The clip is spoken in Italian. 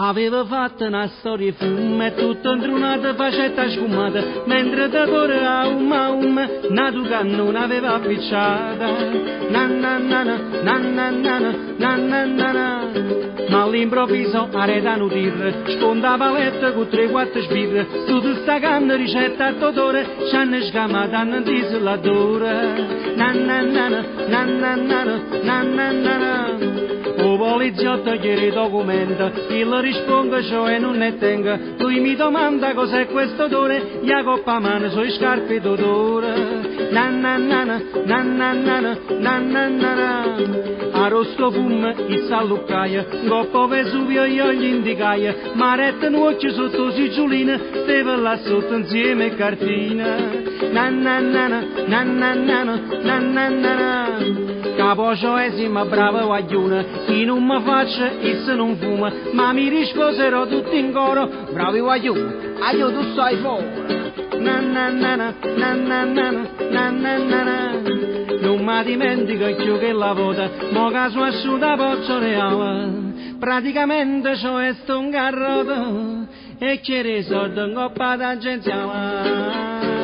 Aveva fatto una storia fumo e tutto intrunata facetta sfumata, mentre da cuore a nato che non aveva appicciata. Nananana, nananana, nananana. Ma all'improvviso arreda un tir, sponda paletta con 3-4 sbirre, tutta sta canna ricetta a totore, c'hanno scamato hanno disolatore. Nananana, nananana, nananana. O poliziotto chiede documento, il risponde cioè non ne tenga, lui mi domanda cos'è questo odore, gli coppa a mano sui scarpe d'odore. Nananana, nananana, nananana. A rosto fumo, il salluccaia, coppa Vesuvio io gli indicaia, maretta un occhio sotto sigillina, stava là sotto insieme a cartina. Nananana, nananana, nananana. Capo cioesima brava guagliona, chi non mi faccia e se non fuma, ma mi risposero tutti in coro, bravi guaglioni, io tu stai fuori. Nananana, nananana, nananana. Non mi dimentico più che la vota, mo caso asciutta pozzo reale, praticamente c'ho sto un carroto e chiede soldi in coppa d'agenzia.